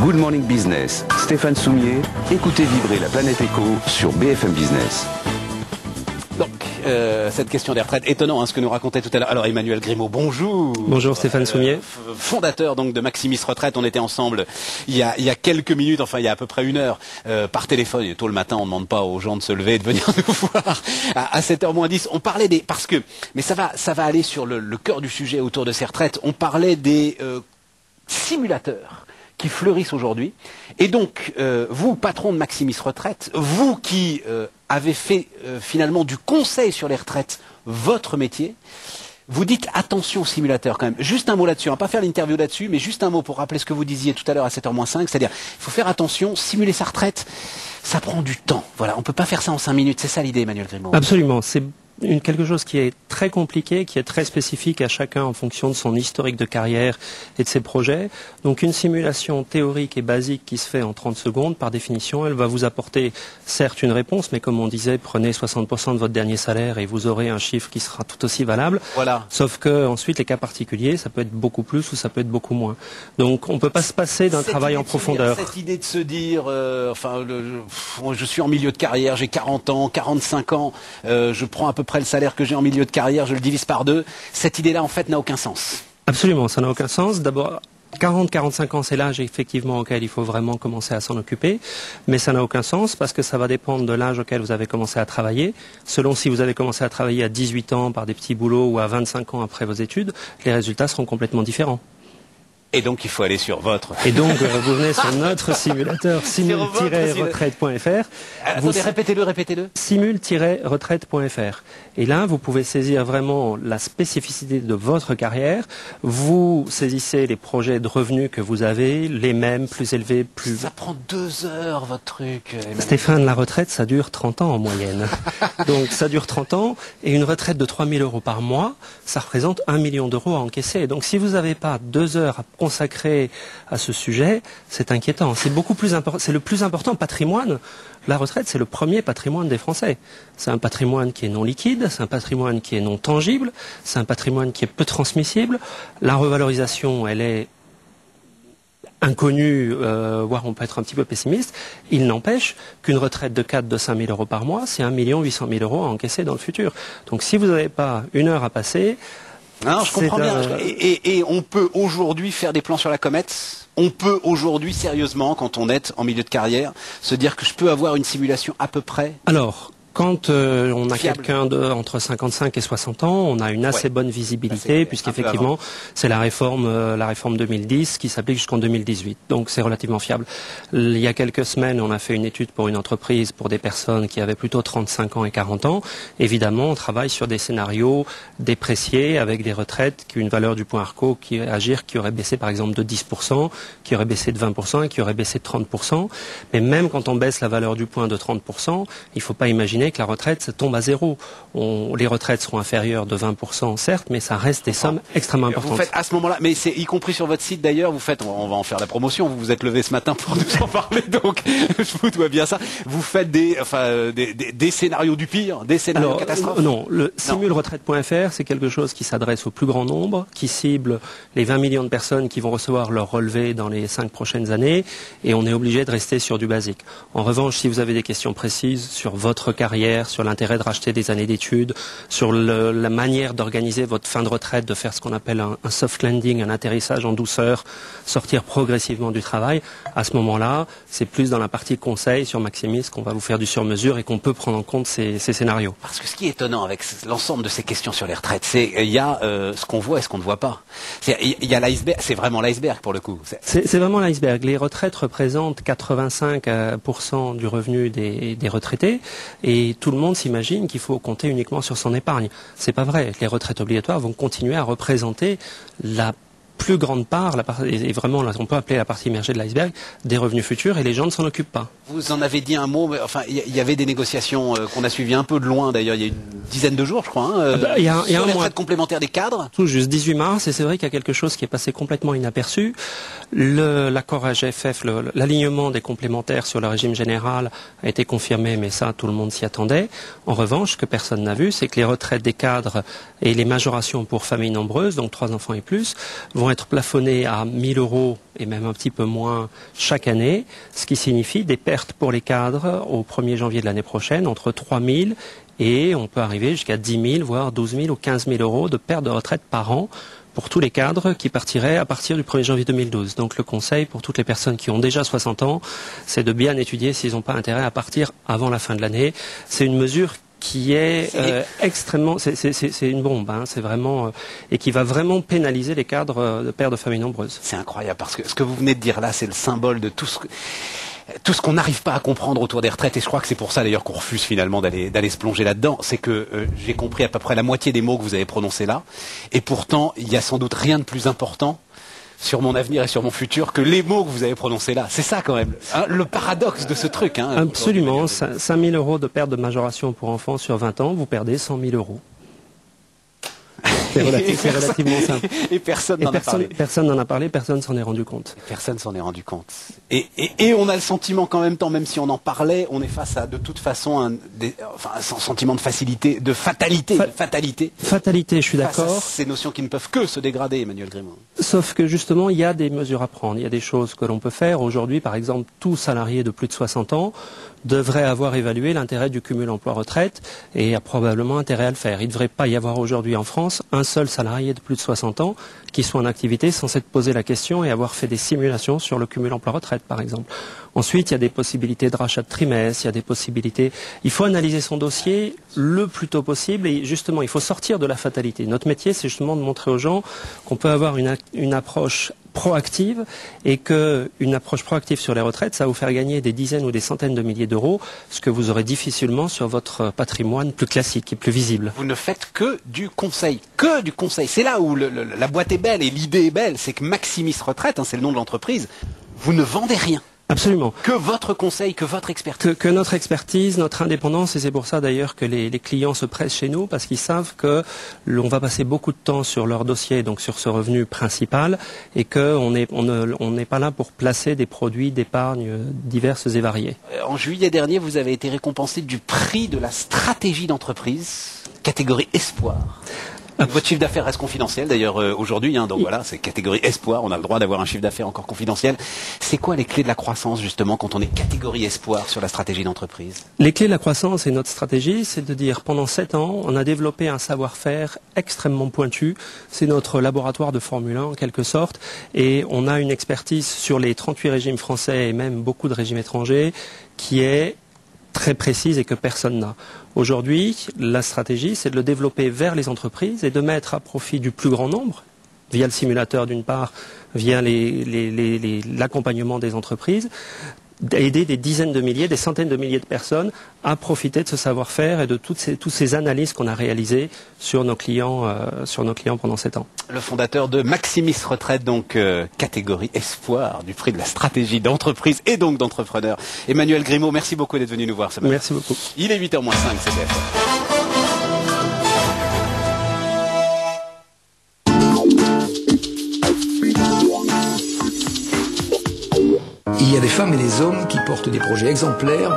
Good Morning Business, Stéphane Soumier, écoutez vibrer la planète éco sur BFM Business. Donc, cette question des retraites, étonnant ce que nous racontait tout à l'heure. Alors Emmanuel Grimaud, bonjour. Bonjour Stéphane Soumier. Fondateur donc de Maximis Retraite, on était ensemble il y a quelques minutes, enfin il y a à peu près une heure, par téléphone. Et tôt le matin, on ne demande pas aux gens de se lever et de venir nous voir à 7h moins 10. On parlait des... Parce que... Mais ça va aller sur le cœur du sujet autour de ces retraites. On parlait des simulateurs qui fleurissent aujourd'hui. Et donc, vous, patron de Maximis Retraite, vous qui avez fait finalement du conseil sur les retraites votre métier, vous dites attention aux simulateurs quand même. Juste un mot là-dessus, on va pas faire l'interview là-dessus, mais juste un mot pour rappeler ce que vous disiez tout à l'heure à 7h-5, c'est-à-dire il faut faire attention, simuler sa retraite, ça prend du temps. Voilà, on peut pas faire ça en 5 minutes, c'est ça l'idée, Emmanuel Grimaud. Absolument, c'est quelque chose qui est très compliqué, qui est très spécifique à chacun en fonction de son historique de carrière et de ses projets. Donc une simulation théorique et basique qui se fait en 30 secondes, par définition, elle va vous apporter certes une réponse, mais comme on disait, prenez 60% de votre dernier salaire et vous aurez un chiffre qui sera tout aussi valable. Voilà. Sauf que ensuite les cas particuliers, ça peut être beaucoup plus ou ça peut être beaucoup moins. Donc on ne peut pas se passer d'un travail en profondeur. Cette idée de se dire, je suis en milieu de carrière, j'ai 40 ans, 45 ans, je prends à peu près le salaire que j'ai en milieu de carrière, je le divise par 2. Cette idée-là, en fait, n'a aucun sens. Absolument, ça n'a aucun sens. D'abord, 40-45 ans, c'est l'âge effectivement auquel il faut vraiment commencer à s'en occuper, mais ça n'a aucun sens parce que ça va dépendre de l'âge auquel vous avez commencé à travailler. Selon si vous avez commencé à travailler à 18 ans par des petits boulots ou à 25 ans après vos études, les résultats seront complètement différents. Et donc, il faut aller sur votre... Et donc, vous venez sur notre simulateur simule-retraite.fr. Attendez, répétez-le. Simule-retraite.fr. Et là, vous pouvez saisir vraiment la spécificité de votre carrière. Vous saisissez les projets de revenus que vous avez, les mêmes, plus élevés, plus... Ça prend 2 heures, votre truc. Emmanuel. Stéphane, la retraite, ça dure 30 ans en moyenne. Donc, ça dure 30 ans. Et une retraite de 3 000 euros par mois, ça représente 1 million d'euros à encaisser. Donc, si vous n'avez pas 2 heures à consacré à ce sujet, c'est inquiétant. C'est beaucoup plus important. C'est le plus important patrimoine. La retraite, c'est le premier patrimoine des Français. C'est un patrimoine qui est non liquide, c'est un patrimoine qui est non tangible, c'est un patrimoine qui est peu transmissible. La revalorisation, elle est inconnue, voire on peut être un petit peu pessimiste. Il n'empêche qu'une retraite de 4 de 5 000 euros par mois, c'est 1 800 000 euros à encaisser dans le futur. Donc si vous n'avez pas 1 heure à passer... Non, je comprends bien. Et on peut aujourd'hui faire des plans sur la comète. On peut aujourd'hui, sérieusement, quand on est en milieu de carrière, se dire que je peux avoir une simulation à peu près. Alors, quand on a quelqu'un entre 55 et 60 ans, on a une assez bonne visibilité, puisqu'effectivement, c'est la réforme 2010 qui s'applique jusqu'en 2018. Donc, c'est relativement fiable. Il y a quelques semaines, on a fait une étude pour une entreprise pour des personnes qui avaient plutôt 35 ans et 40 ans. Évidemment, on travaille sur des scénarios dépréciés avec des retraites qui ont une valeur du point ARCO qui aurait baissé par exemple de 10%, qui aurait baissé de 20% et qui aurait baissé de 30%. Mais même quand on baisse la valeur du point de 30%, il ne faut pas imaginer que la retraite ça tombe à zéro. Les retraites seront inférieures de 20%, certes, mais ça reste des sommes extrêmement importantes. Vous faites à ce moment-là, mais c'est y compris sur votre site d'ailleurs, vous faites, on va en faire la promotion, vous vous êtes levé ce matin pour nous en parler, donc je vous dois bien ça. Vous faites des scénarios du pire, des scénarios catastrophes. Non, le simule-retraite.fr, c'est quelque chose qui s'adresse au plus grand nombre, qui cible les 20 millions de personnes qui vont recevoir leur relevé dans les 5 prochaines années, et on est obligé de rester sur du basique. En revanche, si vous avez des questions précises sur votre carrière, sur l'intérêt de racheter des années d'études, sur la manière d'organiser votre fin de retraite, de faire ce qu'on appelle un soft landing, un atterrissage en douceur, sortir progressivement du travail, à ce moment-là, c'est plus dans la partie conseil sur Maximis qu'on va vous faire du sur-mesure et qu'on peut prendre en compte ces scénarios. Parce que ce qui est étonnant avec l'ensemble de ces questions sur les retraites, c'est il y a ce qu'on voit et ce qu'on ne voit pas. Il y a l'iceberg, c'est vraiment l'iceberg pour le coup. C'est vraiment l'iceberg. Les retraites représentent 85% du revenu des retraités et tout le monde s'imagine qu'il faut compter uniquement sur son épargne. C'est pas vrai. Les retraites obligatoires vont continuer à représenter la plus grande part, et vraiment là, on peut appeler la partie immergée de l'iceberg, des revenus futurs et les gens ne s'en occupent pas. Vous en avez dit un mot, mais enfin il y avait des négociations qu'on a suivies un peu de loin d'ailleurs, il y a une dizaine de jours je crois, il y a sur un les mois retraites complémentaires des cadres. Tout juste 18 mars, et c'est vrai qu'il y a quelque chose qui est passé complètement inaperçu. L'accord AGFF, l'alignement des complémentaires sur le régime général a été confirmé, mais ça, tout le monde s'y attendait. En revanche, ce que personne n'a vu, c'est que les retraites des cadres et les majorations pour familles nombreuses, donc 3 enfants et plus, vont être plafonnées à 1 000 € et même un petit peu moins chaque année, ce qui signifie des pertes pour les cadres au 1er janvier de l'année prochaine, entre 3 000 et on peut arriver jusqu'à 10 000, voire 12 000 ou 15 000 € de perte de retraite par an pour tous les cadres qui partiraient à partir du 1er janvier 2012. Donc le conseil pour toutes les personnes qui ont déjà 60 ans, c'est de bien étudier s'ils n'ont pas intérêt à partir avant la fin de l'année. C'est une mesure qui est extrêmement, c'est une bombe, hein, c'est vraiment et qui va vraiment pénaliser les cadres de pères de familles nombreuses. C'est incroyable parce que ce que vous venez de dire là, c'est le symbole de tout ce qu'on n'arrive pas à comprendre autour des retraites, et je crois que c'est pour ça d'ailleurs qu'on refuse finalement d'aller se plonger là-dedans, c'est que j'ai compris à peu près la moitié des mots que vous avez prononcés là, et pourtant il y a sans doute rien de plus important sur mon avenir et sur mon futur que les mots que vous avez prononcés là. C'est ça quand même, hein, le paradoxe de ce truc. Hein, absolument, 5 000 € de perte de majoration pour enfants sur 20 ans, vous perdez 100 000 €. C'est relativement simple. Et personne n'en a parlé. Personne n'en a parlé, personne s'en est rendu compte. Personne s'en est rendu compte. Et on a le sentiment qu'en même temps, même si on en parlait, on est face à de toute façon un sentiment de facilité, de fatalité. Fatalité, je suis d'accord. Ces notions qui ne peuvent que se dégrader, Emmanuel Grimaud. Sauf que justement, il y a des mesures à prendre. Il y a des choses que l'on peut faire. Aujourd'hui, par exemple, tout salarié de plus de 60 ans devrait avoir évalué l'intérêt du cumul emploi-retraite et a probablement intérêt à le faire. Il ne devrait pas y avoir aujourd'hui en France un seul salarié de plus de 60 ans qui soit en activité sans s'être posé la question et avoir fait des simulations sur le cumul emploi-retraite, par exemple. Ensuite, il y a des possibilités de rachat de trimestre, il y a des possibilités... Il faut analyser son dossier le plus tôt possible et justement, il faut sortir de la fatalité. Notre métier, c'est justement de montrer aux gens qu'on peut avoir une approche proactive et qu'une approche proactive sur les retraites, ça va vous faire gagner des dizaines ou des centaines de milliers d'euros, ce que vous aurez difficilement sur votre patrimoine plus classique et plus visible. Vous ne faites que du conseil. Que du conseil. C'est là où la boîte est belle et l'idée est belle. C'est que Maximis Retraite, hein, c'est le nom de l'entreprise, vous ne vendez rien. Absolument. Que votre conseil, que votre expertise. Que notre expertise, notre indépendance, et c'est pour ça d'ailleurs que les clients se pressent chez nous, parce qu'ils savent que l'on va passer beaucoup de temps sur leur dossier, donc sur ce revenu principal, et qu'on n'est pas là pour placer des produits d'épargne diverses et variées. En juillet dernier, vous avez été récompensé du prix de la stratégie d'entreprise, catégorie espoir. Votre chiffre d'affaires reste confidentiel d'ailleurs aujourd'hui, hein, donc voilà, c'est catégorie espoir, on a le droit d'avoir un chiffre d'affaires encore confidentiel. C'est quoi les clés de la croissance justement quand on est catégorie espoir sur la stratégie d'entreprise? Les clés de la croissance et notre stratégie, c'est de dire pendant 7 ans, on a développé un savoir-faire extrêmement pointu, c'est notre laboratoire de Formule 1 en quelque sorte, et on a une expertise sur les 38 régimes français et même beaucoup de régimes étrangers qui est très précise et que personne n'a. Aujourd'hui, la stratégie, c'est de le développer vers les entreprises et de mettre à profit du plus grand nombre, via le simulateur d'une part, via l'accompagnement des entreprises, d'aider des dizaines de milliers, des centaines de milliers de personnes à profiter de ce savoir-faire et de toutes ces analyses qu'on a réalisées sur nos clients pendant 7 ans. Le fondateur de Maximis Retraite, donc catégorie espoir du prix de la stratégie d'entreprise et donc d'entrepreneur. Emmanuel Grimaud, merci beaucoup d'être venu nous voir ce matin. Merci beaucoup. Il est 8h moins 5, c'est BFM. Il y a des femmes et des hommes qui portent des projets exemplaires.